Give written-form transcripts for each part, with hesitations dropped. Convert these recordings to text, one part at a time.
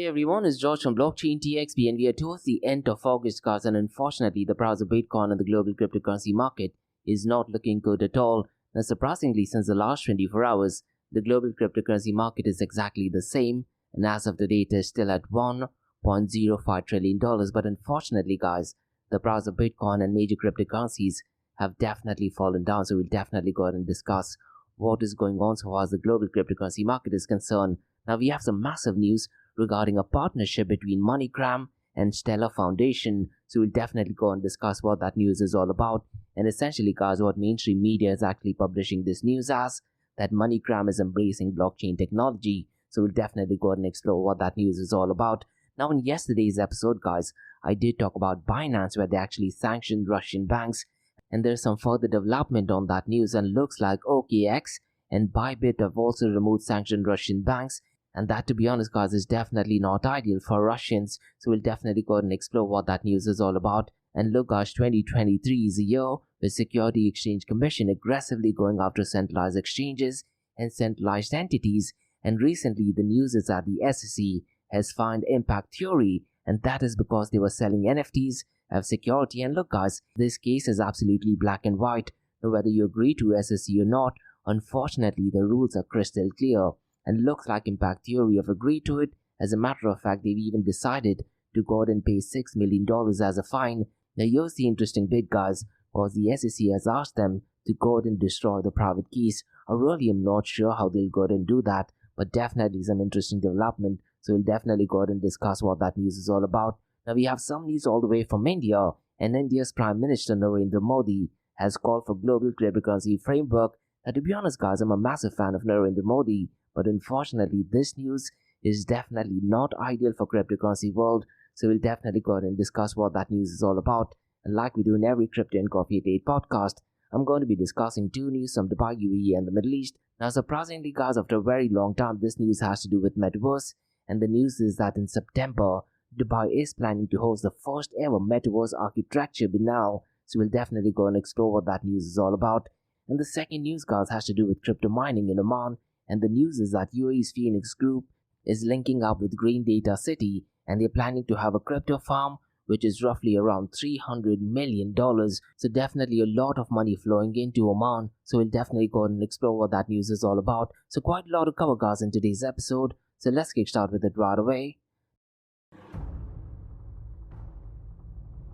Hey everyone, it's George from Blockchain TXP and we are towards the end of August, guys, and unfortunately the price of Bitcoin and the global cryptocurrency market is not looking good at all. Now surprisingly, since the last 24 hours, the global cryptocurrency market is exactly the same, and as of the data is still at $1.05 trillion. But unfortunately, guys, the price of Bitcoin and major cryptocurrencies have definitely fallen down, so we'll definitely go ahead and discuss what is going on so far as the global cryptocurrency market is concerned. Now we have some massive news regarding a partnership between Moneygram and Stellar Foundation. So we'll definitely go and discuss what that news is all about. And essentially, guys, what mainstream media is actually publishing this news as that Moneygram is embracing blockchain technology. So we'll definitely go and explore what that news is all about. Now, in yesterday's episode, guys, I did talk about Binance, where they actually sanctioned Russian banks. And there's some further development on that news, and looks like OKX and Bybit have also removed sanctioned Russian banks. And that, to be honest, guys, is definitely not ideal for Russians. So we'll definitely go ahead and explore what that news is all about. And look, guys, 2023 is a year with Security Exchange Commission aggressively going after centralized exchanges and centralized entities. And recently, the news is that the SEC has found impact theory, and that is because they were selling NFTs, have security. And look, guys, this case is absolutely black and white. Now, whether you agree to SEC or not, unfortunately, the rules are crystal clear. And looks like impact theory have agreed to it. As a matter of fact, they've even decided to go ahead and pay $6 million as a fine. Now here's the interesting bit, guys, because the SEC has asked them to go ahead and destroy the private keys. I really am not sure how they'll go ahead and do that, but definitely some interesting development. So we'll definitely go ahead and discuss what that news is all about. Now we have some news all the way from India, and India's Prime Minister Narendra Modi has called for global cryptocurrency framework. Now to be honest, guys, I'm a massive fan of Narendra Modi. But unfortunately, this news is definitely not ideal for cryptocurrency world. So we'll definitely go ahead and discuss what that news is all about. And like we do in every Crypto and Coffee at 8 podcast, I'm going to be discussing two news from Dubai, UAE and the Middle East. Now surprisingly, guys, after a very long time, this news has to do with Metaverse. And the news is that in September, Dubai is planning to host the first ever Metaverse architecture Biennale. So we'll definitely go and explore what that news is all about. And the second news, guys, has to do with crypto mining in Oman. And the news is that UAE's Phoenix Group is linking up with Green Data City, and they're planning to have a crypto farm which is roughly around $300 million. So definitely a lot of money flowing into Oman. So we'll definitely go and explore what that news is all about. So quite a lot of cover, guys, in today's episode. So let's kick start with it right away.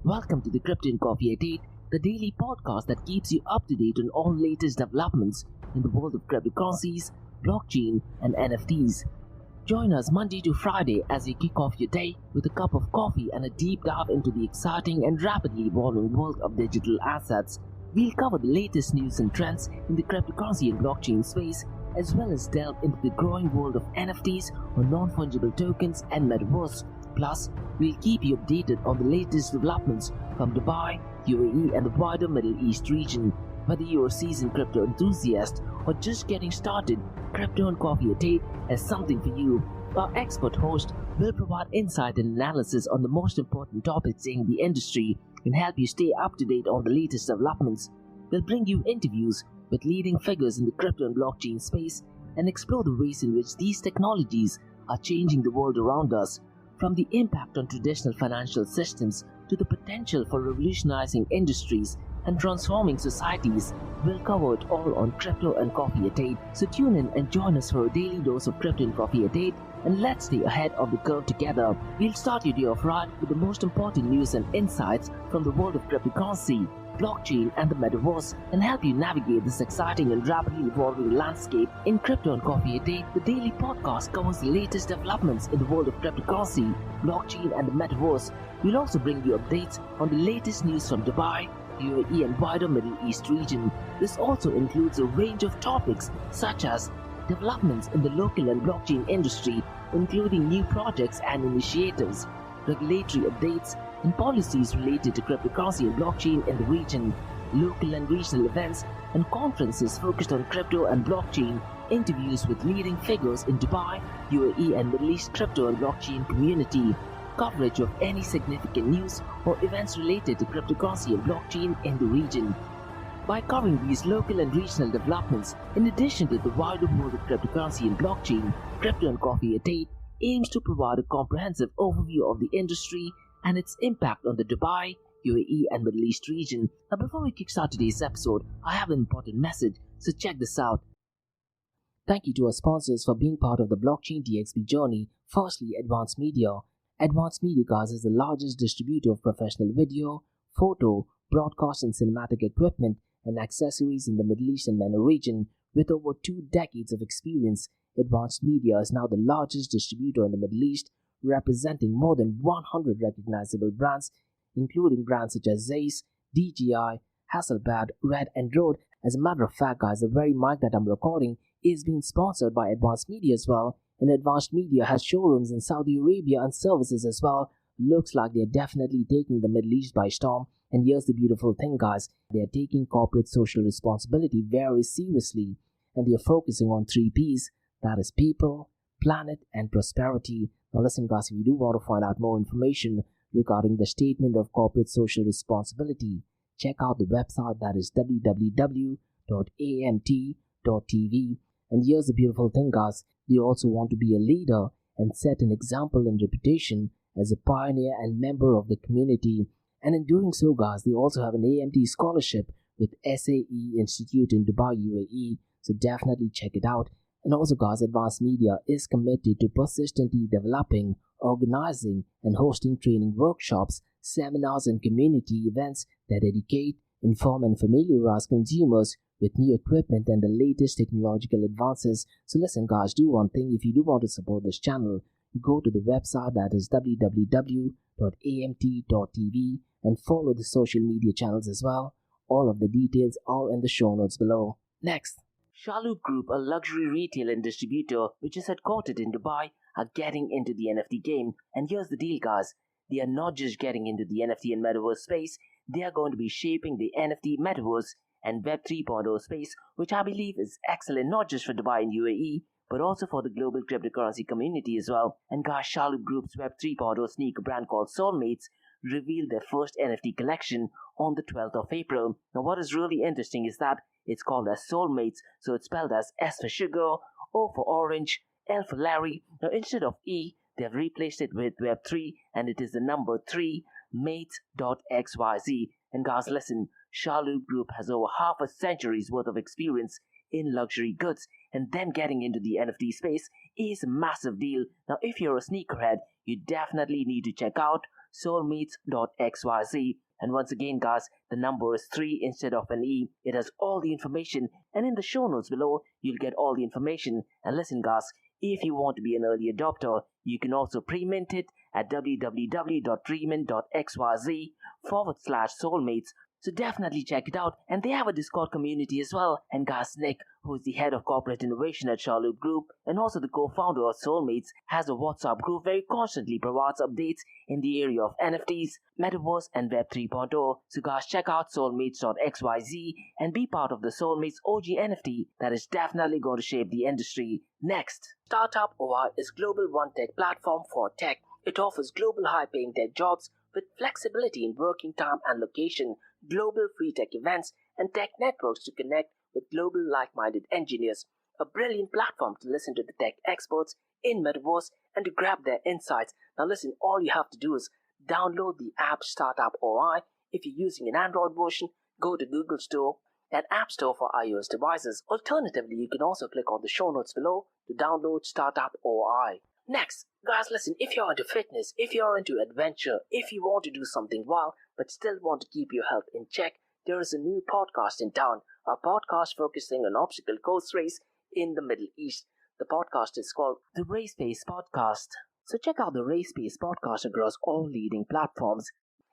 Welcome to the Crypto and Coffee at 8, the daily podcast that keeps you up to date on all latest developments in the world of cryptocurrencies, blockchain and NFTs. Join us Monday to Friday as you kick off your day with a cup of coffee and a deep dive into the exciting and rapidly evolving world of digital assets. We'll cover the latest news and trends in the cryptocurrency and blockchain space, as well as delve into the growing world of NFTs or non-fungible tokens and Metaverse. Plus, we'll keep you updated on the latest developments from Dubai, UAE and the wider Middle East region. Whether you're a seasoned crypto enthusiast or just getting started, Crypto and Coffee at 8 has something for you. Our expert host will provide insight and analysis on the most important topics in the industry and help you stay up to date on the latest developments. We'll bring you interviews with leading figures in the crypto and blockchain space and explore the ways in which these technologies are changing the world around us, from the impact on traditional financial systems to the potential for revolutionizing industries and transforming societies. We'll cover it all on Crypto and Coffee at 8. So tune in and join us for a daily dose of Crypto and Coffee at 8, and let's stay ahead of the curve together. We'll start your day off right with the most important news and insights from the world of cryptocurrency, blockchain and the Metaverse, and help you navigate this exciting and rapidly evolving landscape. In Crypto and Coffee at 8, the daily podcast covers the latest developments in the world of cryptocurrency, blockchain and the Metaverse. We'll also bring you updates on the latest news from Dubai, UAE and wider Middle East region. This also includes a range of topics such as developments in the local and blockchain industry, including new projects and initiatives, regulatory updates, and policies related to cryptocurrency and blockchain in the region, local and regional events and conferences focused on crypto and blockchain, interviews with leading figures in Dubai, UAE and Middle East crypto and blockchain community, coverage of any significant news or events related to cryptocurrency and blockchain in the region. By covering these local and regional developments, in addition to the wider world of cryptocurrency and blockchain, Crypto and Coffee at 8 aims to provide a comprehensive overview of the industry and its impact on the Dubai, UAE, and Middle East region. Now, before we kickstart today's episode, I have an important message, so check this out. Thank you to our sponsors for being part of the Blockchain DXB journey. Firstly, Advanced Media. Advanced Media, guys, is the largest distributor of professional video, photo, broadcast, and cinematic equipment and accessories in the Middle East and MENA region. With over 2 decades of experience, Advanced Media is now the largest distributor in the Middle East, representing more than 100 recognizable brands, including brands such as Zeiss, DJI, Hasselblad, Red, and Rode. As a matter of fact, guys, the very mic that I'm recording is being sponsored by Advanced Media as well, and Advanced Media has showrooms in Saudi Arabia and services as well. Looks like they're definitely taking the Middle East by storm. And here's the beautiful thing, guys, they're taking corporate social responsibility very seriously, and they're focusing on 3 P's, that is people, planet, and prosperity. Now listen, guys, if you do want to find out more information regarding the statement of corporate social responsibility, check out the website, that is www.amt.tv. And here's the beautiful thing, guys, they also want to be a leader and set an example and reputation as a pioneer and member of the community. And in doing so, guys, they also have an AMT scholarship with SAE Institute in Dubai, UAE, so definitely check it out. And also, guys, Advanced Media is committed to persistently developing, organizing, and hosting training workshops, seminars, and community events that educate, inform, and familiarize consumers with new equipment and the latest technological advances. So listen, guys, do one thing. If you do want to support this channel, go to the website, that is www.amt.tv, and follow the social media channels as well. All of the details are in the show notes below. Next, Shalhoub Group, a luxury retail and distributor which is headquartered in Dubai, are getting into the NFT game. And here's the deal, guys. They are not just getting into the NFT and Metaverse space, they are going to be shaping the NFT, Metaverse, and Web 3.0 space, which I believe is excellent not just for Dubai and UAE, but also for the global cryptocurrency community as well. And guys, Shalhoub Group's Web 3.0 sneaker brand called Soulmates revealed their first NFT collection on the 12th of April. Now what is really interesting is that it's called as Soulmates, so it's spelled as S for sugar, O for orange, L for Larry. Now instead of E, they've replaced it with Web3, and it is the number 3, mates.xyz. And guys, listen, Shalhoub Group has over half a century's worth of experience in luxury goods, and them getting into the NFT space is a massive deal. Now if you're a sneakerhead, you definitely need to check out soulmates.xyz. And once again, guys, the number is 3 instead of an E. It has all the information, and in the show notes below, you'll get all the information. And listen, guys, if you want to be an early adopter, you can also pre-mint it at www.premint.xyz/soulmates. So definitely check it out. And they have a Discord community as well. And guys, Nick, who is the head of corporate innovation at Shalhoub Group and also the co-founder of Soulmates, has a WhatsApp group where he constantly provides updates in the area of NFTs, Metaverse, and Web 3.0. So guys, check out soulmates.xyz and be part of the Soulmates OG NFT that is definitely going to shape the industry. Next, Startup OI is global one-tech platform for tech. It offers global high-paying tech jobs with flexibility in working time and location, global free tech events, and tech networks to connect with global like-minded engineers. A brilliant platform to listen to the tech experts in Metaverse and to grab their insights. Now listen, all you have to do is download the app Startup OI. If you're using an Android version, go to Google Store and App Store for iOS devices. Alternatively, you can also click on the show notes below to download Startup OI. Next, guys, listen, if you're into fitness, if you're into adventure, if you want to do something wild but still want to keep your health in check, there is a new podcast in town, a podcast focusing on obstacle course race in the Middle East. The podcast is called the Race Pace Podcast. So check out the Race Pace Podcast across all leading platforms.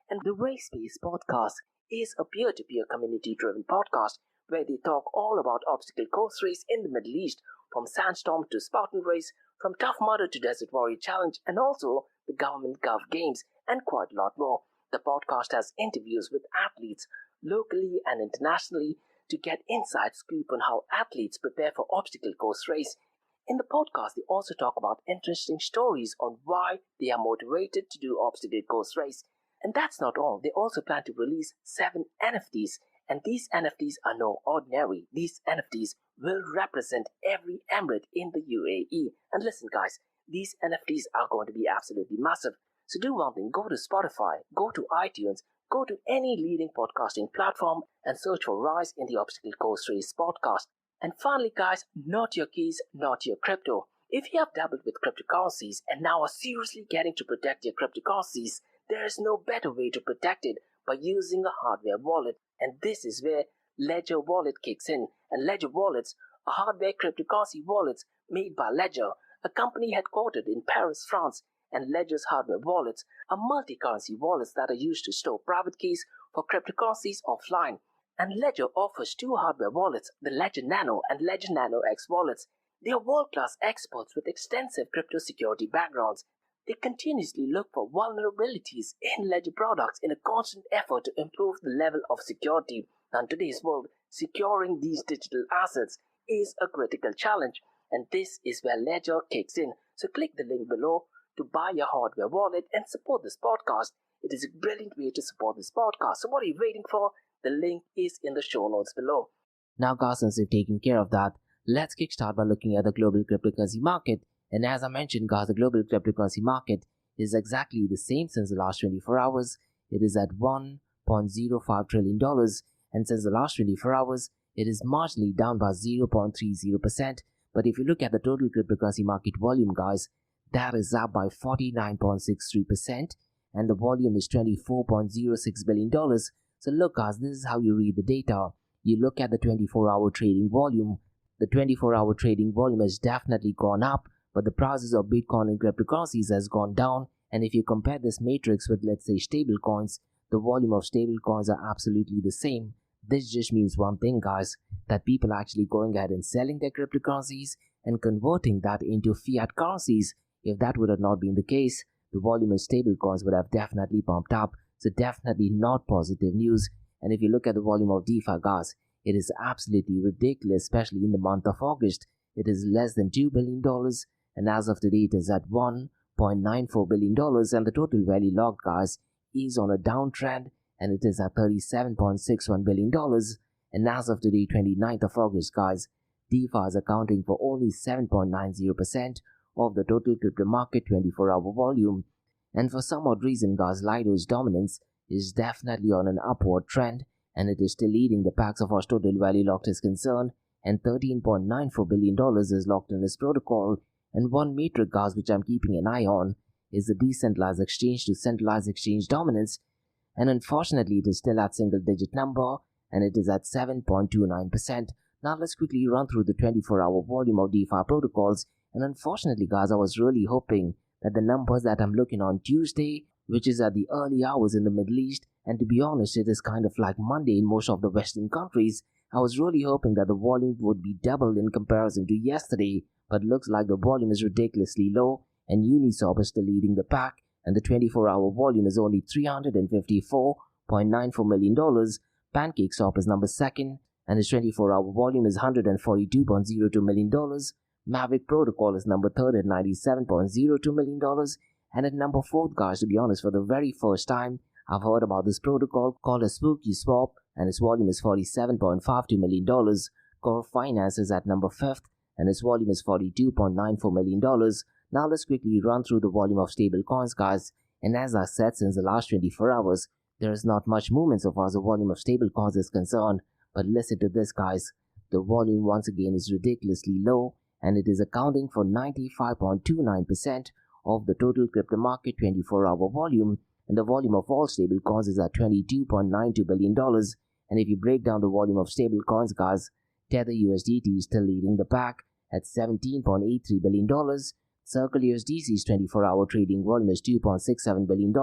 And the Race Pace Podcast is a peer-to-peer community-driven podcast where they talk all about obstacle course race in the Middle East, from Sandstorm to Spartan Race, from Tough Mudder to Desert Warrior Challenge, and also the Government Gov Games, and quite a lot more. The podcast has interviews with athletes locally and internationally to get inside scoop on how athletes prepare for obstacle course race. In the podcast, they also talk about interesting stories on why they are motivated to do obstacle course race. And that's not all. They also plan to release 7 NFTs. And these NFTs are no ordinary. These NFTs will represent every emirate in the UAE. And listen, guys, these NFTs are going to be absolutely massive. So do one thing, go to Spotify, go to iTunes, go to any leading podcasting platform and search for Rise in the Obstacle Course Race podcast. And finally, guys, not your keys, not your crypto. If you have dabbled with cryptocurrencies and now are seriously getting to protect your cryptocurrencies, there is no better way to protect it by using a hardware wallet. And this is where Ledger Wallet kicks in. And Ledger Wallets are hardware cryptocurrency wallets made by Ledger, a company headquartered in Paris, France. And Ledger's hardware wallets are multi-currency wallets that are used to store private keys for cryptocurrencies offline. And Ledger offers two hardware wallets, the Ledger Nano and Ledger Nano X wallets. They are world-class experts with extensive crypto security backgrounds. They continuously look for vulnerabilities in Ledger products in a constant effort to improve the level of security. Now, in today's world, securing these digital assets is a critical challenge, and this is where Ledger kicks in. So click the link below to buy your hardware wallet and support this podcast. It is a brilliant way to support this podcast. So what are you waiting for? The link is in the show notes below. Now, guys, since we've taken care of that, let's kickstart by looking at the global cryptocurrency market. And as I mentioned, guys, the global cryptocurrency market is exactly the same since the last 24 hours. It is at $1.05 trillion. And since the last 24 hours, it is marginally down by 0.30%. But if you look at the total cryptocurrency market volume, guys, that is up by 49.63%. And the volume is $24.06 billion. So look, guys, this is how you read the data. You look at the 24-hour trading volume. The 24-hour trading volume has definitely gone up, but the prices of Bitcoin and cryptocurrencies has gone down. And if you compare this matrix with, let's say, stable coins, the volume of stable coins are absolutely the same. This just means one thing, guys, that people are actually going ahead and selling their cryptocurrencies and converting that into fiat currencies. If that would have not been the case, the volume of stable coins would have definitely pumped up. So definitely not positive news. And if you look at the volume of DeFi, guys, it is absolutely ridiculous, especially in the month of August. It is less than $2 billion, and as of today, it is at $1.94 billion, and the total value locked, guys, is on a downtrend, and it is at $37.61 billion. And as of today, 29th of August, guys, DeFi is accounting for only 7.90% of the total crypto market 24-hour volume. And for some odd reason, guys, Lido's dominance is definitely on an upward trend, and it is still leading the pack as far as total value locked is concerned, and $13.94 billion is locked in this protocol. And one metric, guys, which I'm keeping an eye on is the decentralized exchange to centralized exchange dominance, and unfortunately it is still at single-digit number, and it is at 7.29%. Now let's quickly run through the 24-hour volume of DeFi protocols, and unfortunately, guys, I was really hoping that the numbers that I'm looking on Tuesday, which is at the early hours in the Middle East, and to be honest, it is kind of like Monday in most of the Western countries. I was really hoping that the volume would be doubled in comparison to yesterday, but looks like the volume is ridiculously low, and Uniswap is still leading the pack, and the 24-hour volume is only $354.94 million. PancakeSwap is number 2nd, and its 24-hour volume is $142.02 million. Mavic Protocol is number 3rd at $97.02 million. And at number 4th, guys, to be honest, for the very first time, I've heard about this protocol called a Spooky Swap, and its volume is $47.52 million. Core Finance is at number 5th, and its volume is $42.94 million. Now let's quickly run through the volume of stable coins, guys. And as I said, since the last 24 hours, there is not much movement so far as the volume of stable coins is concerned. But listen to this, guys. The volume once again is ridiculously low, and it is accounting for 95.29% of the total crypto market 24-hour volume, and the volume of all stable coins is at $22.92 billion. And if you break down the volume of stable coins, guys, Tether USDT is still leading the pack at $17.83 billion. Circle USDC's 24-hour trading volume is $2.67 billion.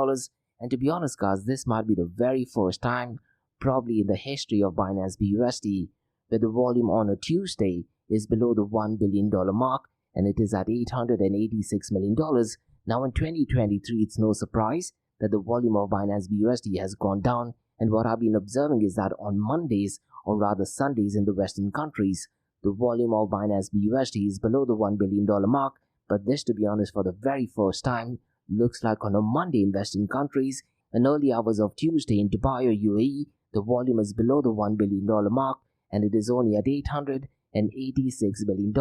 And to be honest, guys, this might be the very first time, probably in the history of Binance BUSD, where the volume on a Tuesday is below the $1 billion mark, and it is at $886 million. Now in 2023, it's no surprise that the volume of Binance BUSD has gone down, and what I've been observing is that on Mondays, or rather Sundays in the Western countries, the volume of Binance BUSD is below the $1 billion mark, but this, to be honest, for the very first time, looks like on a Monday in Western countries, in early hours of Tuesday in Dubai or UAE, the volume is below the $1 billion mark, and it is only at $886 billion.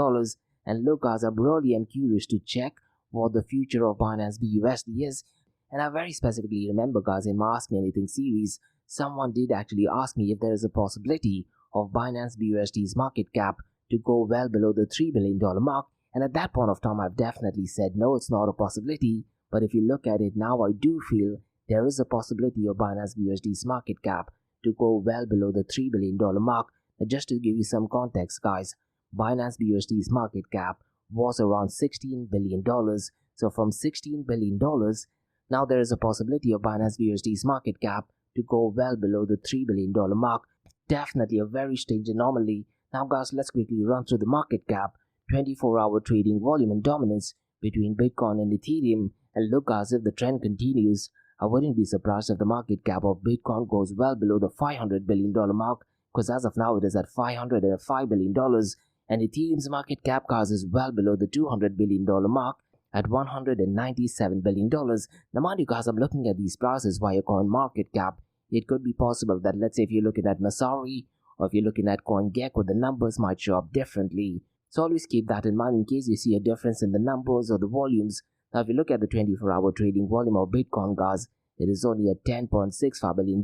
And look, guys, I really am curious to check what the future of Binance BUSD is. And I very specifically remember, guys, in my Ask Me Anything series, someone did actually ask me if there is a possibility of Binance BUSD's market cap to go well below the $3 billion mark. And at that point of time, I've definitely said, no, it's not a possibility. But if you look at it now, I do feel there is a possibility of Binance BUSD's market cap to go well below the $3 billion mark. Now, just to give you some context, guys, Binance BUSD's market cap was around $16 billion. So from $16 billion, now there is a possibility of Binance BUSD's market cap to go well below the $3 billion mark. Definitely a very strange anomaly. Now, guys, let's quickly run through the market cap, 24-hour trading volume and dominance between Bitcoin and Ethereum. And look, guys, if the trend continues, I wouldn't be surprised if the market cap of Bitcoin goes well below the $500 billion mark, because as of now it is at $505 billion, and Ethereum's market cap, guys, is well below the $200 billion mark at $197 billion. Now, mind you, guys, I'm looking at these prices via coin market cap. It could be possible that, let's say, if you're looking at Masari or if you're looking at CoinGecko, the numbers might show up differently. So always keep that in mind in case you see a difference in the numbers or the volumes. Now, if you look at the 24-hour trading volume of Bitcoin, guys, it is only at $10.65 billion,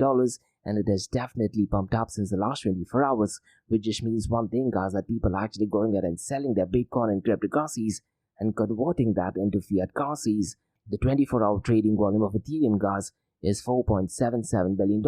and it has definitely pumped up since the last 24 hours, which just means one thing, guys, that people are actually going ahead and selling their Bitcoin and cryptocurrencies and converting that into fiat currencies. The 24-hour trading volume of Ethereum, guys, is $4.77 billion.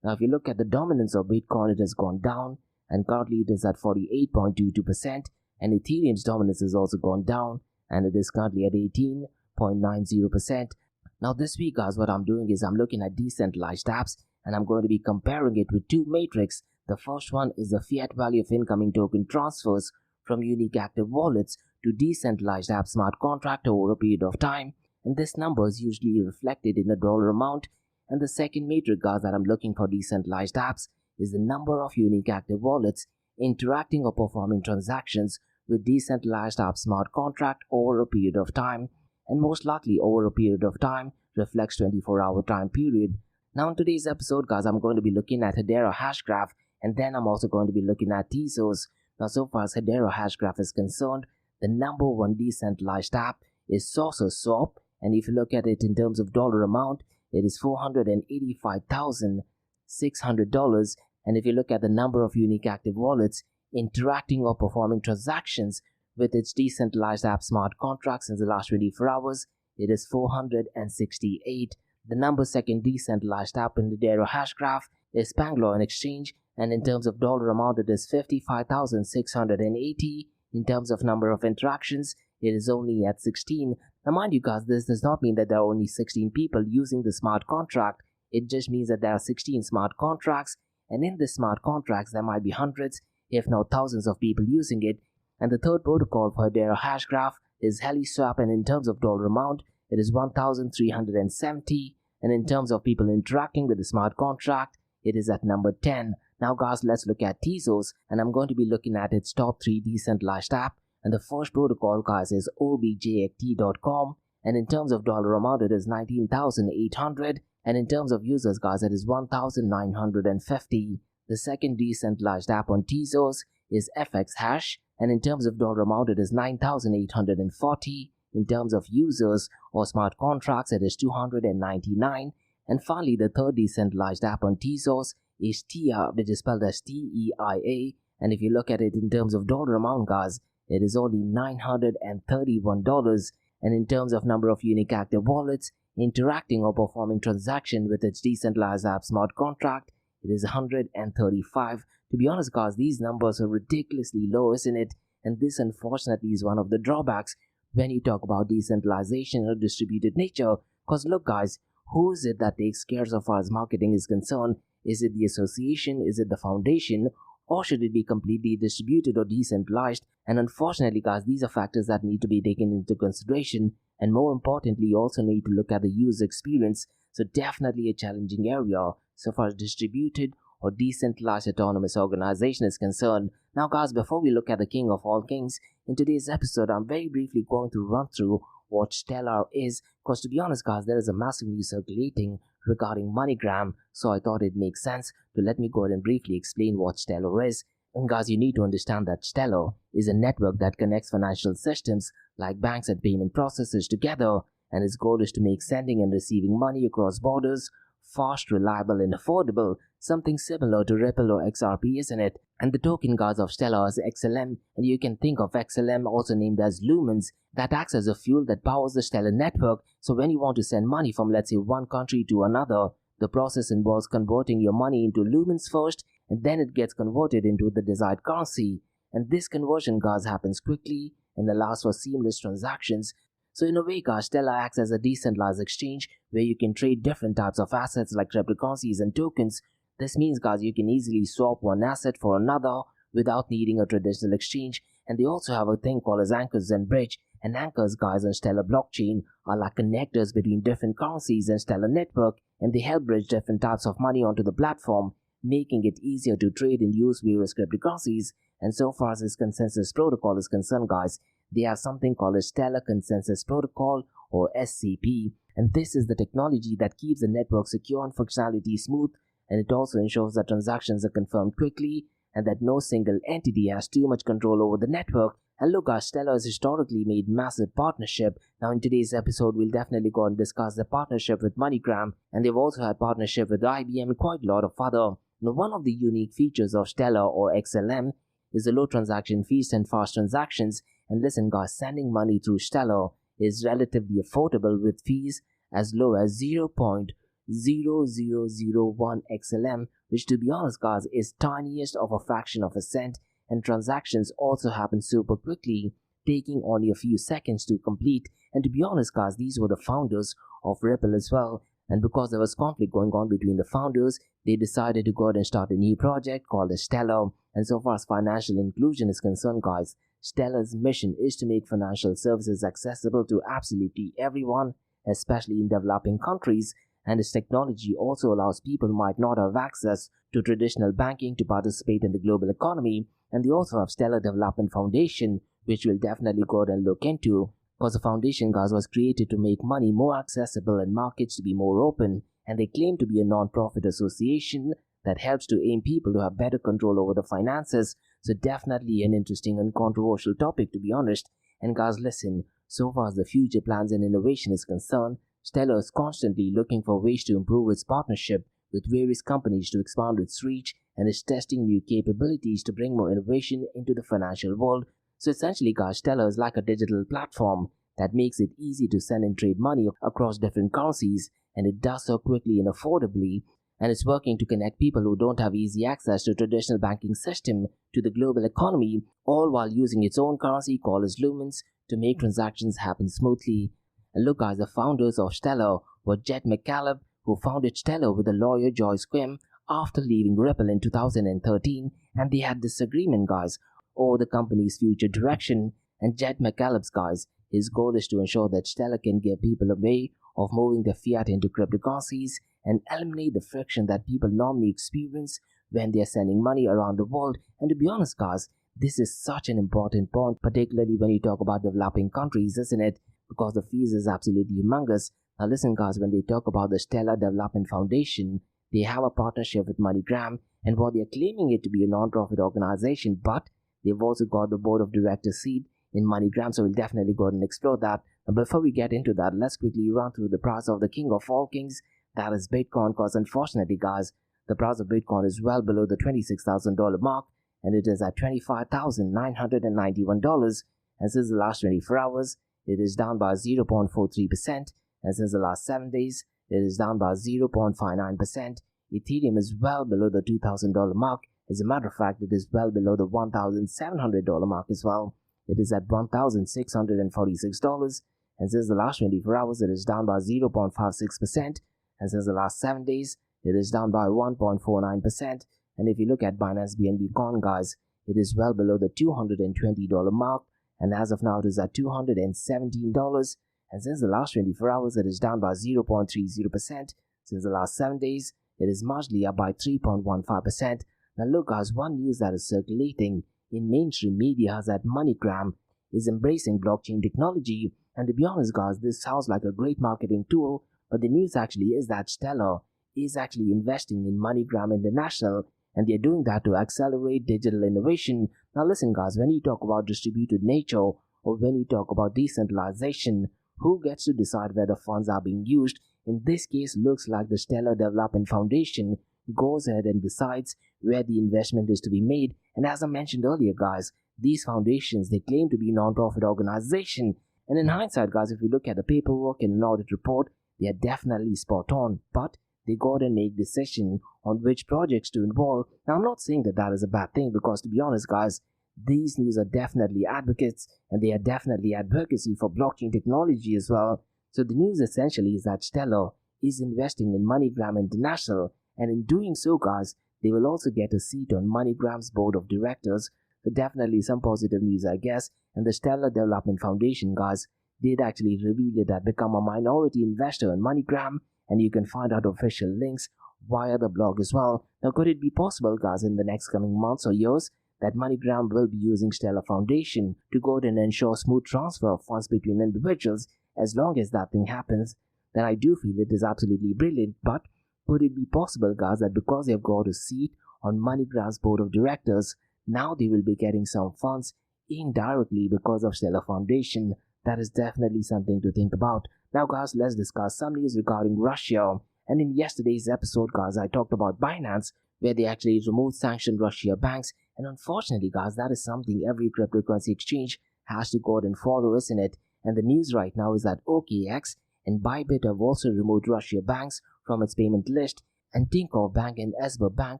Now, if you look at the dominance of Bitcoin, it has gone down, and currently it is at 48.22%, and Ethereum's dominance has also gone down, and it is currently at 18.90%. Now, this week, guys, what I'm doing is I'm looking at decentralized apps, and I'm going to be comparing it with two metrics. The first one is the fiat value of incoming token transfers from unique active wallets to decentralized app smart contract over a period of time, and this number is usually reflected in a dollar amount. And the second metric, guys, that I'm looking for decentralized apps is the number of unique active wallets interacting or performing transactions with decentralized app smart contract over a period of time, and most likely over a period of time reflects 24-hour time period. Now, in today's episode, guys, I'm going to be looking at Hedera Hashgraph, and then I'm also going to be looking at Tezos. Now, so far as Hedera Hashgraph is concerned, the number one decentralized app is Sorcerer Swap, and if you look at it in terms of dollar amount, it is $485,600, and if you look at the number of unique active wallets interacting or performing transactions with its decentralized app smart contracts in the last 24 hours, it is 468. The number second decentralized app in the Hedera Hashgraph is Pangloin Exchange, and in terms of dollar amount, it is $55,680. In terms of number of interactions, it is only at 16. Now, mind you, guys, this does not mean that there are only 16 people using the smart contract. It just means that there are 16 smart contracts, and in the smart contracts, there might be hundreds, if not thousands of people using it. And the third protocol for Hedera Hashgraph is HeliSwap, and in terms of dollar amount, it is 1,370. And in terms of people interacting with the smart contract, it is at number 10. Now, guys, let's look at Tezos, and I'm going to be looking at its top 3 decentralized app. And the first protocol, guys, is objxt.com, and in terms of dollar amount, it is 19,800, and in terms of users, guys, it is 1,950. The second decentralized app on Tezos is FXHash, and in terms of dollar amount, it is 9,840. In terms of users or smart contracts, it is 299. And finally, the third decentralized app on Tezos is TIA, which is spelled as TEIA, and if you look at it in terms of dollar amount, guys, it is only $931, and in terms of number of unique active wallets interacting or performing transaction with its decentralized app smart contract, it is 135. To be honest, guys, these numbers are ridiculously low, isn't it? And this, unfortunately, is one of the drawbacks when you talk about decentralization or distributed nature. Because look, guys, who is it that takes care so far as marketing is concerned? Is it the association? Is it the foundation? Or should it be completely distributed or decentralized? And unfortunately, guys, these are factors that need to be taken into consideration. And more importantly, you also need to look at the user experience. So definitely a challenging area so far as distributed or decentralized autonomous organization is concerned. Now, guys, before we look at the king of all kings, in today's episode, I'm very briefly going to run through what Stellar is, because to be honest, guys, there is a massive news circulating regarding Moneygram, so I thought it makes sense to let me go ahead and briefly explain what Stellar is. And guys, you need to understand that Stellar is a network that connects financial systems like banks and payment processors together, and its goal is to make sending and receiving money across borders fast, reliable, and affordable, something similar to Ripple or XRP, isn't it? And the token guards of Stellar is XLM, and you can think of XLM, also named as lumens, that acts as a fuel that powers the Stellar network. So when you want to send money from, let's say, one country to another, the process involves converting your money into lumens first, and then it gets converted into the desired currency. And this conversion, guys, happens quickly and allows for seamless transactions. So in a way, guys, Stellar acts as a decentralized exchange where you can trade different types of assets like cryptocurrencies and tokens. This means, guys, you can easily swap one asset for another without needing a traditional exchange. And they also have a thing called as anchors and bridge. And anchors, guys, on Stellar blockchain are like connectors between different currencies and Stellar network, and they help bridge different types of money onto the platform, making it easier to trade and use various cryptocurrencies. And so far as this consensus protocol is concerned, guys, they have something called a Stellar Consensus Protocol, or SCP, and this is the technology that keeps the network secure and functionality smooth, and it also ensures that transactions are confirmed quickly and that no single entity has too much control over the network. And look, guys, Stellar has historically made massive partnership. Now in today's episode, we'll definitely go and discuss the partnership with Moneygram, and they've also had partnership with IBM and quite a lot of other. Now one of the unique features of Stellar, or XLM, is the low transaction fees and fast transactions. And listen, guys, sending money through Stellar is relatively affordable with fees as low as 0.0001 XLM, which, to be honest, guys, is tiniest of a fraction of a cent, and transactions also happen super quickly, taking only a few seconds to complete. And to be honest, guys, these were the founders of Ripple as well, and because there was conflict going on between the founders, they decided to go ahead and start a new project called Stellar. And so far as financial inclusion is concerned, guys, Stellar's mission is to make financial services accessible to absolutely everyone, especially in developing countries. And its technology also allows people who might not have access to traditional banking to participate in the global economy. And they also have Stellar Development Foundation, which we'll definitely go ahead and look into, because the foundation, guys, was created to make money more accessible and markets to be more open. And they claim to be a non-profit association that helps to aim people to have better control over the finances. So definitely an interesting and controversial topic, to be honest. And guys, listen, so far as the future plans and innovation is concerned, Stellar is constantly looking for ways to improve its partnership with various companies to expand its reach, and is testing new capabilities to bring more innovation into the financial world. So essentially, guys, Stellar is like a digital platform that makes it easy to send and trade money across different currencies, and it does so quickly and affordably. And it's working to connect people who don't have easy access to traditional banking system to the global economy, all while using its own currency called as lumens to make transactions happen smoothly. And look, guys, the founders of Stellar were Jed McCaleb, who founded Stellar with the lawyer Joyce Quim after leaving Ripple in 2013, and they had disagreement, guys, over the company's future direction. And Jed McCaleb's, guys, his goal is to ensure that Stellar can give people a way of moving their fiat into cryptocurrencies and eliminate the friction that people normally experience when they are sending money around the world. And to be honest, guys, this is such an important point, particularly when you talk about developing countries, isn't it? Because the fees is absolutely humongous. Now listen, guys, when they talk about the Stellar Development Foundation, they have a partnership with Moneygram, and while they are claiming it to be a non-profit organization, but they've also got the board of directors seat in Moneygram, so we'll definitely go ahead and explore that. And before we get into that, let's quickly run through the price of the king of all kings, that is Bitcoin, because unfortunately, guys, the price of Bitcoin is well below the $26,000 mark, and it is at $25,991. And since the last 24 hours, it is down by 0.43%, and since the last 7 days, it is down by 0.59%. Ethereum is well below the $2,000 mark. As a matter of fact, it is well below the $1,700 mark as well. It is at $1,646, and since the last 24 hours, it is down by 0.56%, and since the last 7 days, it is down by 1.49%. And if you look at Binance BNB Coin, guys, it is well below the $220 mark, and as of now, it is at $217. And since the last 24 hours, it is down by 0.30%. Since the last 7 days, it is marginally up by 3.15%. Now look, guys, one news that is circulating in mainstream media is that Moneygram is embracing blockchain technology. And to be honest, guys, this sounds like a great marketing tool, but the news actually is that Stellar is actually investing in Moneygram International, and they're doing that to accelerate digital innovation. Now listen, guys, when you talk about distributed nature or when you talk about decentralization, who gets to decide where the funds are being used? In this case, looks like the Stellar Development Foundation goes ahead and decides where the investment is to be made. And as I mentioned earlier, guys, these foundations, they claim to be non-profit organization. And in hindsight, guys, if you look at the paperwork and an audit report, they are definitely spot on. But they got to make decision on which projects to involve. Now, I'm not saying that that is a bad thing, because to be honest, guys, these news are definitely advocates, and they are definitely advocacy for blockchain technology as well. So the news essentially is that Stellar is investing in Moneygram International, and in doing so, guys, they will also get a seat on Moneygram's board of directors. So definitely some positive news, I guess. And the Stellar Development Foundation, guys, did actually reveal it had become a minority investor in Moneygram, and you can find out official links via the blog as well. Now, could it be possible, guys, in the next coming months or years that Moneygram will be using Stellar Foundation to go ahead and ensure smooth transfer of funds between individuals? As long as that thing happens, then I do feel it is absolutely brilliant. But could it be possible, guys, that because they've got a seat on Moneygram's board of directors, now they will be getting some funds indirectly because of Stellar Foundation? That is definitely something to think about. Now, guys, let's discuss some news regarding Russia. And in yesterday's episode, guys, I talked about Binance, where they actually removed sanctioned Russia banks. And unfortunately, guys, that is something every cryptocurrency exchange has to go out and follow, isn't it? And the news right now is that OKX and Bybit have also removed Russia banks from its payment list, and Tinkoff Bank and Sber Bank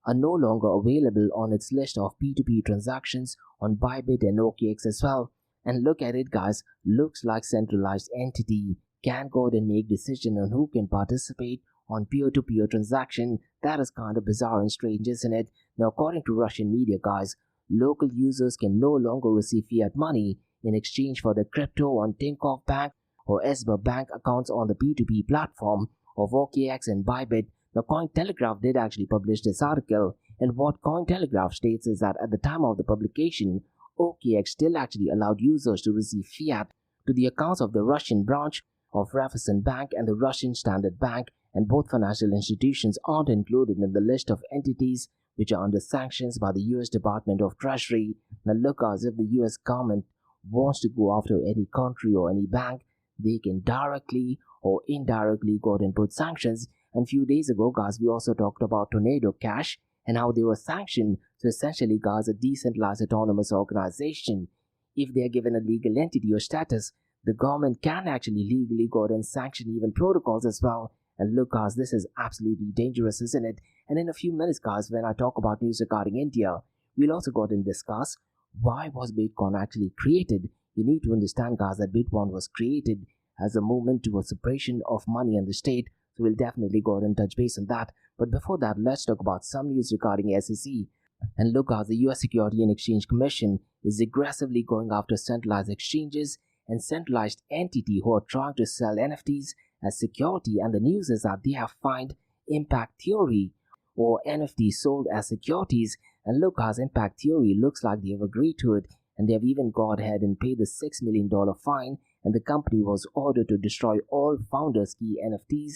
are no longer available on its list of P2P transactions on Bybit and OKX as well. And look at it, guys, looks like centralized entity can go ahead and make decision on who can participate on peer-to-peer transaction. That is kind of bizarre and strange, isn't it? Now, according to Russian media, guys, local users can no longer receive fiat money in exchange for the crypto on Tinkoff Bank or Sber Bank accounts on the P2P platform of OKX and Bybit. Now, Cointelegraph did actually publish this article, and what Cointelegraph states is that at the time of the publication, OKX still actually allowed users to receive fiat to the accounts of the Russian branch of Raiffeisen Bank and the Russian Standard Bank, and both financial institutions aren't included in the list of entities which are under sanctions by the US Department of Treasury. Now, look, as if the US government wants to go after any country or any bank, they can directly or indirectly go out and put sanctions. And a few days ago, guys, we also talked about Tornado Cash and how they were sanctioned. So essentially, guys, a decentralized autonomous organization, if they are given a legal entity or status, the government can actually legally go out and sanction even protocols as well. And look, guys, this is absolutely dangerous, isn't it? And in a few minutes, guys, when I talk about news regarding India, we'll also go out and discuss why was Bitcoin actually created. You need to understand, guys, that Bitcoin was created as a movement towards separation of money and the state. So we'll definitely go out and touch base on that. But before that, let's talk about some news regarding SEC. And look, guys, the US Security and Exchange Commission is aggressively going after centralized exchanges and centralized entity who are trying to sell NFTs as security. And the news is that they have found impact theory or NFTs sold as securities. And look, guys, impact theory looks like they have agreed to it, and they have even gone ahead and paid the $6 million fine, and the company was ordered to destroy all founders' key NFTs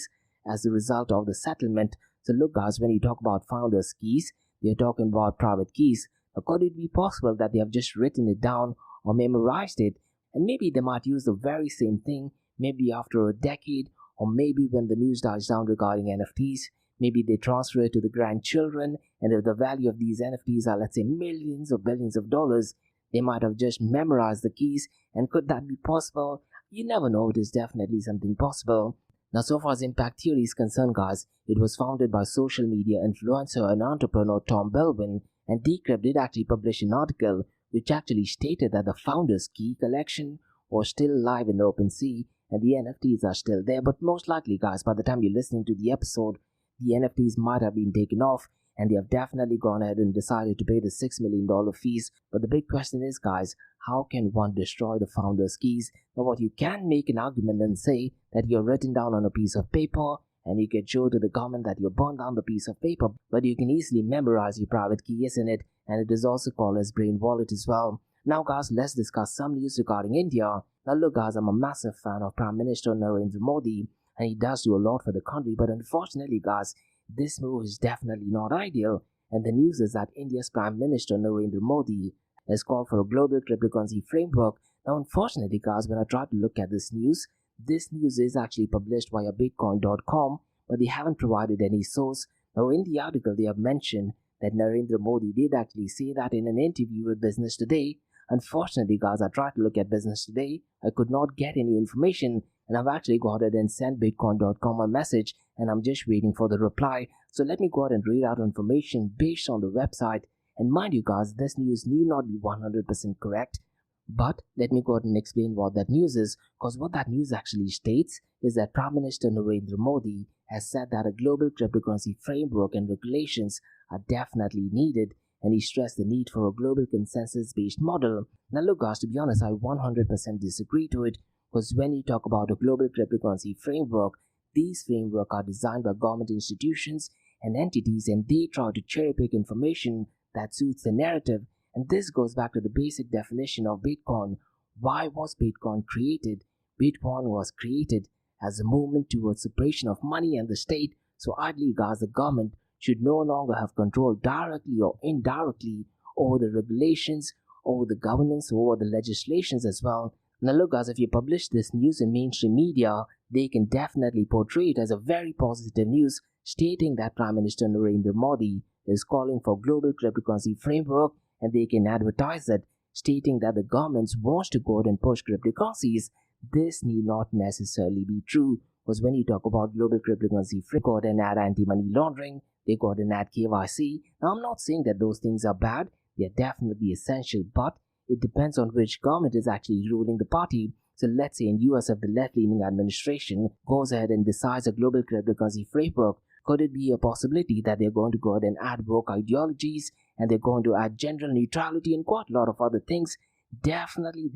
as a result of the settlement. So look, guys, when you talk about founders' keys, they're talking about private keys. Now, could it be possible that they have just written it down or memorized it, and maybe they might use the very same thing maybe after a decade, or maybe when the news dies down regarding NFTs, maybe they transfer it to the grandchildren, and if the value of these NFTs are, let's say, millions or billions of dollars, they might have just memorized the keys. And could that be possible? You never know. It is definitely something possible. Now, so far as impact theory is concerned, guys, it was founded by social media influencer and entrepreneur Tom Belvin, and Decrypt did actually publish an article which actually stated that the founder's key collection was still live in OpenSea, and the NFTs are still there. But most likely, guys, by the time you're listening to the episode, the NFTs might have been taken off, and they have definitely gone ahead and decided to pay the $6 million fees. But the big question is, guys, how can one destroy the founder's keys? Now, what you can make an argument and say that you're written down on a piece of paper, and you can show to the government that you burned down the piece of paper, but you can easily memorize your private key, isn't it? And it is also called as brain wallet as well. Now, guys, let's discuss some news regarding India. Now, look, guys, I'm a massive fan of Prime Minister Narendra Modi, and he does do a lot for the country, but unfortunately, guys, this move is definitely not ideal. And the news is that India's Prime Minister Narendra Modi has called for a global cryptocurrency framework Now, unfortunately, guys, when I try to look at this news is actually published via Bitcoin.com, but they haven't provided any source. Now, in the article, they have mentioned that Narendra Modi did actually say that in an interview with Business Today. Unfortunately, guys, I tried to look at Business Today. I could not get any information, and I've actually go ahead and sent Bitcoin.com a message, and I'm just waiting for the reply. So let me go ahead and read out information based on the website. And mind you, guys, this news need not be 100% correct. But let me go ahead and explain what that news is, because what that news actually states is that Prime Minister Narendra Modi has said that a global cryptocurrency framework and regulations are definitely needed, and he stressed the need for a global consensus-based model. Now look, guys, to be honest, I 100% disagree to it, because when you talk about a global cryptocurrency framework, these frameworks are designed by government institutions and entities, and they try to cherry-pick information that suits the narrative. And this goes back to the basic definition of Bitcoin. Why was Bitcoin created? Bitcoin was created as a movement towards separation of money and the state. So ideally, guys, the government should no longer have control directly or indirectly over the regulations, over the governance, over the legislations as well. Now look, guys, if you publish this news in mainstream media, they can definitely portray it as a very positive news, stating that Prime Minister Narendra Modi is calling for global cryptocurrency framework, and they can advertise it, stating that the government wants to go out and push cryptocurrencies. This need not necessarily be true, because when you talk about global cryptocurrency framework and add anti-money laundering, they go out and add KYC. Now, I'm not saying that those things are bad. They are definitely essential, but it depends on which government is actually ruling the party. So let's say in US, if the left-leaning administration goes ahead and decides a global cryptocurrency framework, could it be a possibility that they're going to go ahead and add woke ideologies, and they're going to add gender neutrality and quite a lot of other things? Definitely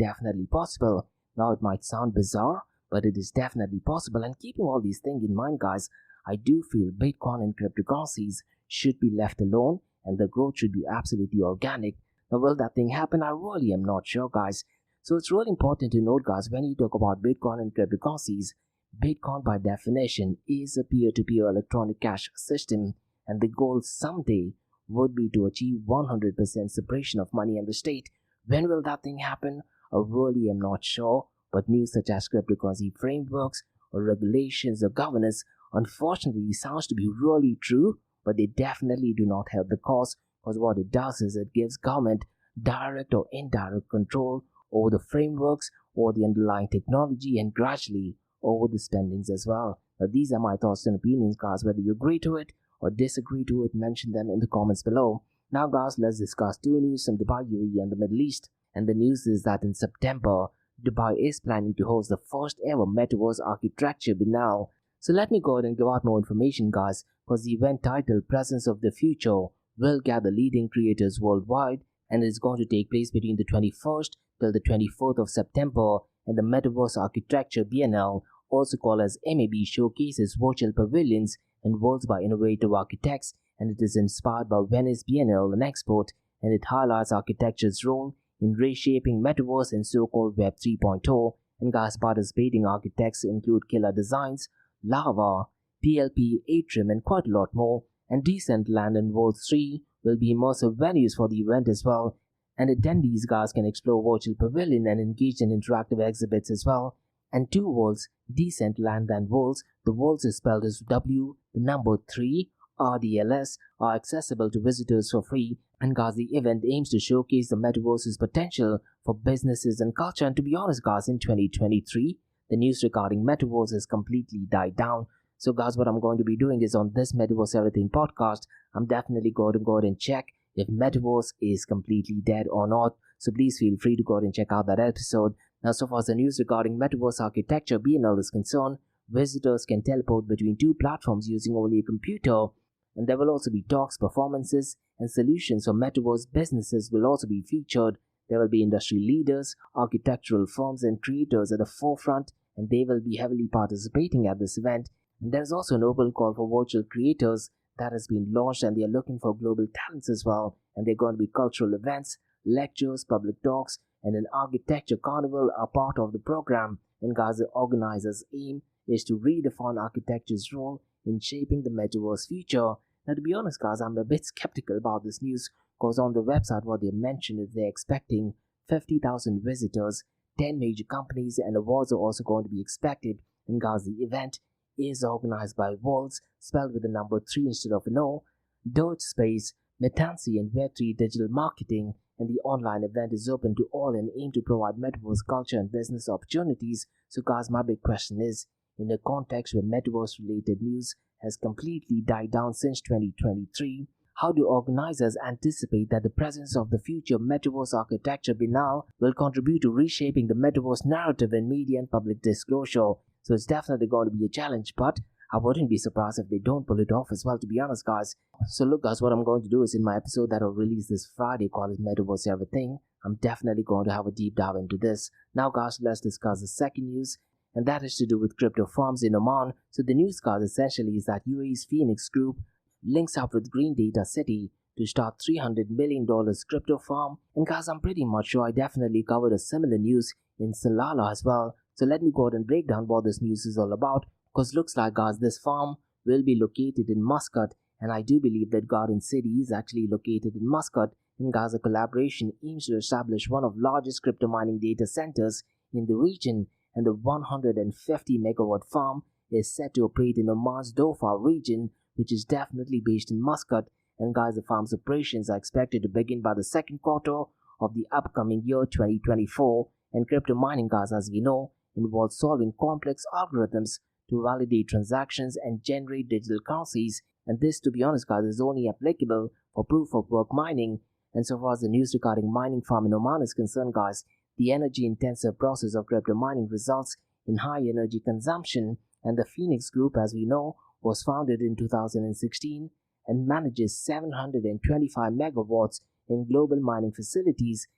possible. Now, it might sound bizarre, but it is definitely possible. And keeping all these things in mind, guys, I do feel Bitcoin and cryptocurrencies should be left alone, and the growth should be absolutely organic. Now, will that thing happen? I really am not sure, guys. So it's really important to note, guys, when you talk about Bitcoin and cryptocurrencies, Bitcoin by definition is a peer-to-peer electronic cash system, and the goal someday would be to achieve 100% separation of money and the state. When will that thing happen? I really am not sure, but news such as cryptocurrency frameworks or regulations or governance unfortunately sounds to be really true, but they definitely do not help the cause, because what it does is it gives government direct or indirect control over the frameworks or the underlying technology, and gradually over the spendings as well. Now, these are my thoughts and opinions, guys. Whether you agree to it or disagree to it, mention them in the comments below. Now, guys, let's discuss two news from Dubai, UAE and the Middle East. And the news is that in September, Dubai is planning to host the first ever Metaverse architecture Biennale. So let me go ahead and give out more information, guys, because the event titled Presence of the Future will gather leading creators worldwide, and is going to take place between the 21st till the 24th of September, and the Metaverse Architecture Biennale, also called as MAB, showcases virtual pavilions and worlds by innovative architects, and it is inspired by Venice Biennale and Export, and it highlights architecture's role in reshaping Metaverse and so-called Web 3.0, and guys, participating architects include Killer Designs, Lava, PLP, Atrium, and quite a lot more. And Decentraland and World 3 will be immersive venues for the event as well, and attendees, guys, can explore virtual pavilion and engage in interactive exhibits as well. And two worlds, Decentraland and Worlds, the worlds is spelled as W, the number 3, RDLS, are accessible to visitors for free. And guys, the event aims to showcase the Metaverse's potential for businesses and culture. And to be honest, guys, in 2023, the news regarding Metaverse has completely died down. So guys, what I'm going to be doing is on this Metaverse Everything podcast, I'm definitely going to go ahead and check if Metaverse is completely dead or not. So please feel free to go ahead and check out that episode. Now, so far as the news regarding Metaverse Architecture Biennale is concerned, visitors can teleport between two platforms using only a computer, and there will also be talks, performances, and solutions for Metaverse businesses will also be featured. There will be industry leaders, architectural firms, and creators at the forefront, and they will be heavily participating at this event. And there's also an open call for virtual creators that has been launched, and they are looking for global talents as well. And they're going to be cultural events, lectures, public talks, and an architecture carnival are part of the program. And guys, the organizers' aim is to redefine architecture's role in shaping the Metaverse future. Now, to be honest, guys, I'm a bit skeptical about this news, because on the website what they mentioned is they're expecting 50,000 visitors, 10 major companies, and awards are also going to be expected. And guys, the event is organized by Waltz, spelled with the number 3 instead of an O, Dirt Space, Metancy, and Web3 Digital Marketing. And the online event is open to all and aim to provide metaverse culture and business opportunities. So guys, my big question is, in a context where metaverse related news has completely died down since 2023, how do organizers anticipate that the presence of the future metaverse architecture Biennale will contribute to reshaping the metaverse narrative in media and public disclosure? So it's definitely going to be a challenge, but I wouldn't be surprised if they don't pull it off as well, to be honest, guys. So look, guys, what I'm going to do is in my episode that I'll release this Friday called Metaverse Everything, I'm definitely going to have a deep dive into this. Now, guys, let's discuss the second news, and that is to do with crypto farms in Oman. So the news, guys, essentially is that UAE's Phoenix Group links up with Green Data City to start $300 million crypto farm. And guys, I'm pretty much sure I definitely covered a similar news in Salalah as well. So let me go ahead and break down what this news is all about. Because looks like, guys, this farm will be located in Muscat, and I do believe that Garden City is actually located in Muscat. And guys, the collaboration aims to establish one of the largest crypto mining data centers in the region, and the 150 megawatt farm is set to operate in Oman's Dhofar region, which is definitely based in Muscat. And guys, the farm's operations are expected to begin by the second quarter of the upcoming year 2024. And crypto mining, guys, as we know, involves solving complex algorithms to validate transactions and generate digital currencies. And this, to be honest, guys, is only applicable for proof of work mining. And so far as the news regarding mining farm in Oman is concerned, guys, the energy intensive process of crypto mining results in high energy consumption. And the Phoenix Group, as we know, was founded in 2016 and manages 725 megawatts in global mining facilities.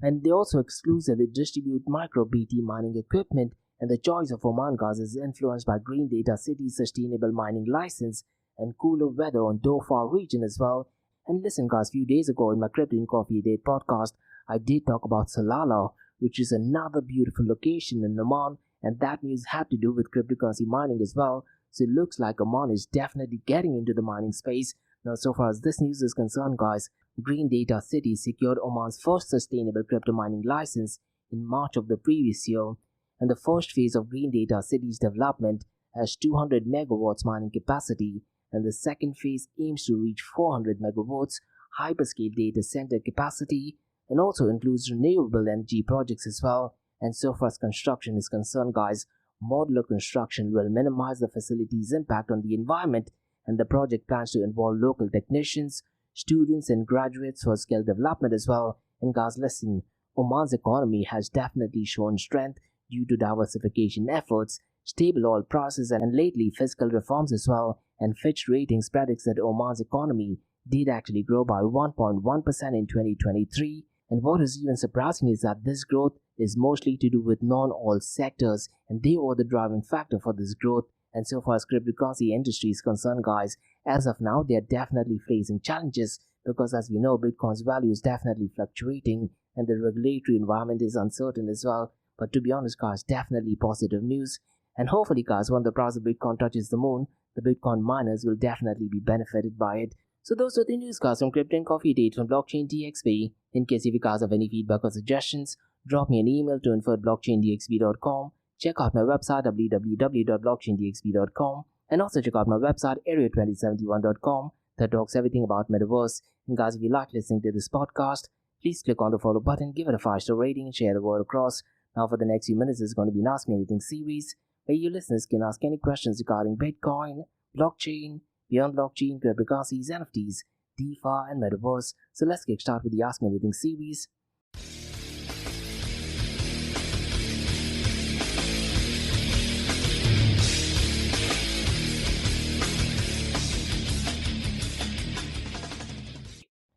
And they also exclusively distribute micro BT mining equipment. And the choice of Oman, guys, is influenced by Green Data City's sustainable mining license and cooler weather on Dhofar region as well. And listen, guys, a few days ago in my Crypto and Coffee Date podcast, I did talk about Salalah, which is another beautiful location in Oman, and that news had to do with cryptocurrency mining as well. So it looks like Oman is definitely getting into the mining space. Now, so far as this news is concerned, guys, Green Data City secured Oman's first sustainable crypto mining license in March of the previous year. And the first phase of Green Data City's development has 200 megawatts mining capacity, and the second phase aims to reach 400 megawatts hyperscale data center capacity, and also includes renewable energy projects as well. And so far as construction is concerned, guys, modular construction will minimize the facility's impact on the environment, and the project plans to involve local technicians, students, and graduates for skill development as well. And guys, listen, Oman's economy has definitely shown strength due to diversification efforts, stable oil prices, and lately fiscal reforms as well. And Fitch Ratings predicts that Oman's economy did actually grow by 1.1% in 2023. And what is even surprising is that this growth is mostly to do with non-oil sectors, and they are the driving factor for this growth. And so far as cryptocurrency industry is concerned, guys, as of now, they are definitely facing challenges because, as we know, Bitcoin's value is definitely fluctuating, and the regulatory environment is uncertain as well. But to be honest, guys, definitely positive news. And hopefully, guys, when the price of Bitcoin touches the moon, the Bitcoin miners will definitely be benefited by it. So those are the news, guys, from Crypto and Coffee Date from Blockchain DXB. In case if you guys have any feedback or suggestions, drop me an email to info@blockchaindxb.com. Check out my website www.blockchaindxb.com, and also check out my website area2071.com that talks everything about Metaverse. And guys, if you like listening to this podcast, please click on the follow button, give it a 5-star rating, and share the word across. Now for the next few minutes, it's going to be an Ask Me Anything series, where you listeners can ask any questions regarding Bitcoin, blockchain, beyond blockchain, cryptocurrencies, NFTs, DeFi, and Metaverse. So let's get started with the Ask Me Anything series.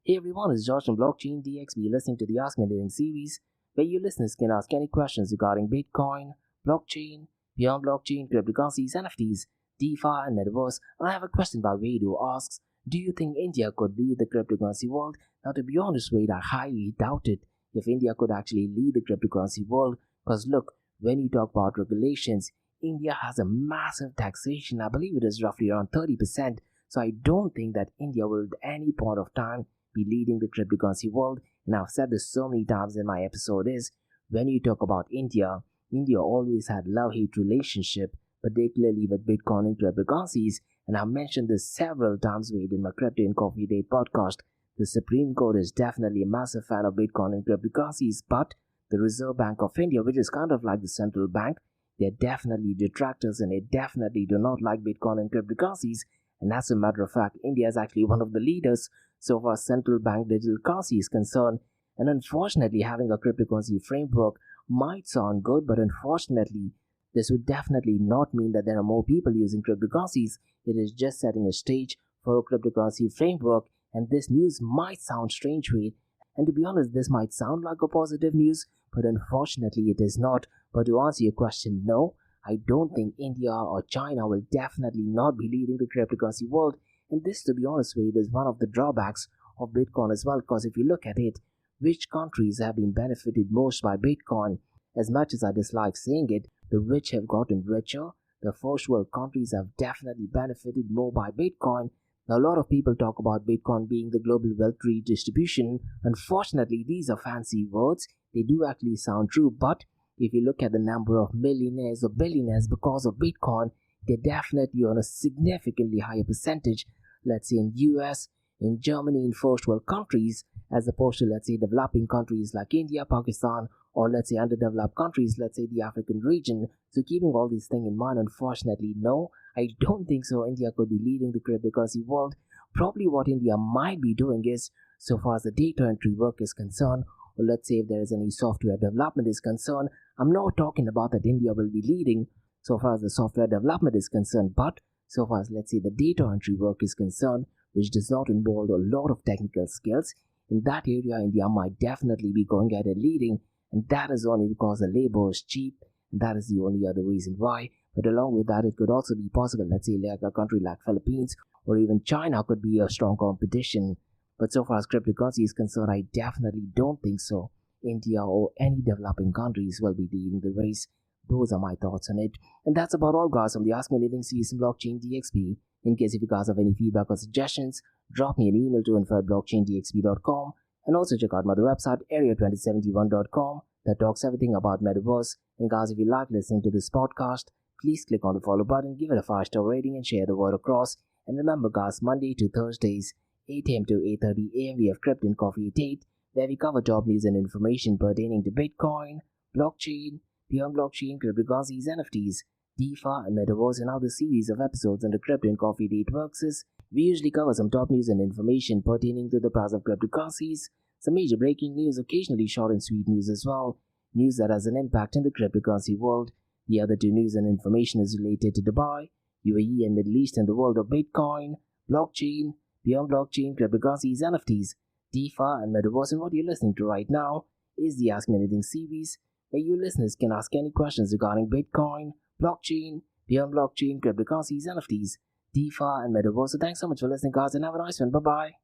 Hey everyone, it's Josh from Blockchain DXB listening to the Ask Me Anything series, where you listeners can ask any questions regarding Bitcoin, blockchain, beyond blockchain, cryptocurrencies, NFTs, DeFi, and Metaverse. And I have a question by Wade who asks, do you think India could lead the cryptocurrency world? Now, to be honest, Wade, I highly doubt it if India could actually lead the cryptocurrency world. Because look, when you talk about regulations, India has a massive taxation. I believe it is roughly around 30%. So I don't think that India will at any point of time be leading the cryptocurrency world. And I've said this so many times in my episode is, when you talk about India, India always had love-hate relationship, particularly with Bitcoin and cryptocurrencies, and I've mentioned this several times in my Crypto and Coffee Date podcast. The Supreme Court is definitely a massive fan of Bitcoin and cryptocurrencies, but the Reserve Bank of India, which is kind of like the central bank, they're definitely detractors and they definitely do not like Bitcoin and cryptocurrencies. And as a matter of fact, India is actually one of the leaders so far as central bank digital currency is concerned. And unfortunately, having a cryptocurrency framework might sound good, but unfortunately, this would definitely not mean that there are more people using cryptocurrencies. It is just setting a stage for a cryptocurrency framework, and this news might sound strange, Wade. And to be honest, this might sound like a positive news, but unfortunately it is not. But to answer your question, no, I don't think India or China will definitely not be leading the cryptocurrency world. And this, to be honest, Wade, is one of the drawbacks of Bitcoin as well, because if you look at it, which countries have been benefited most by Bitcoin? As much as I dislike saying it, the rich have gotten richer. The first world countries have definitely benefited more by Bitcoin. Now, a lot of people talk about Bitcoin being the global wealth redistribution. Unfortunately, these are fancy words. They do actually sound true, but if you look at the number of millionaires or billionaires because of Bitcoin, they're definitely on a significantly higher percentage, let's say in US, in Germany, in first world countries, as opposed to, let's say, developing countries like India, Pakistan, or let's say underdeveloped countries, let's say the African region. So keeping all these things in mind, unfortunately, no, I don't think so. India could be leading the cryptocurrency world. Probably what India might be doing is, so far as the data entry work is concerned, or let's say if there is any software development is concerned, I'm not talking about that India will be leading so far as the software development is concerned, but so far as, let's say, the data entry work is concerned, which does not involve a lot of technical skills, in that area, India might definitely be going ahead and leading, and that is only because the labor is cheap, and that is the only other reason why. But along with that, it could also be possible, let's say, like a country like Philippines or even China could be a strong competition. But so far as cryptocurrency is concerned, I definitely don't think so. India or any developing countries will be leading the race. Those are my thoughts on it. And that's about all, guys, from the Ask Me Anything series in Blockchain DXB. In case if you guys have any feedback or suggestions, drop me an email to info@blockchaindxb.com, and also check out my other website, area2071.com, that talks everything about Metaverse. And guys, if you like listening to this podcast, please click on the follow button, give it a 5-star rating, and share the word across. And remember, guys, Monday to Thursdays, 8 a.m. to 8:30 a.m. we have Crypto and Coffee at 8, where we cover top news and information pertaining to Bitcoin, blockchain, beyond blockchain, cryptocurrencies, NFTs, DeFi, and Metaverse. And how the series of episodes under Crypto and Coffee Date works is, we usually cover some top news and information pertaining to the price of cryptocurrencies, some major breaking news, occasionally short and sweet news as well, news that has an impact in the cryptocurrency world. The other two news and information is related to Dubai, UAE, and Middle East, and the world of Bitcoin, blockchain, beyond blockchain, cryptocurrencies, NFTs, DeFi, and Metaverse. And what you're listening to right now is the Ask Me Anything series, where you listeners can ask any questions regarding Bitcoin, blockchain, beyond blockchain, cryptocurrencies, NFTs, DeFi, and Metaverse. So thanks so much for listening, guys, and have a nice one. Bye-bye.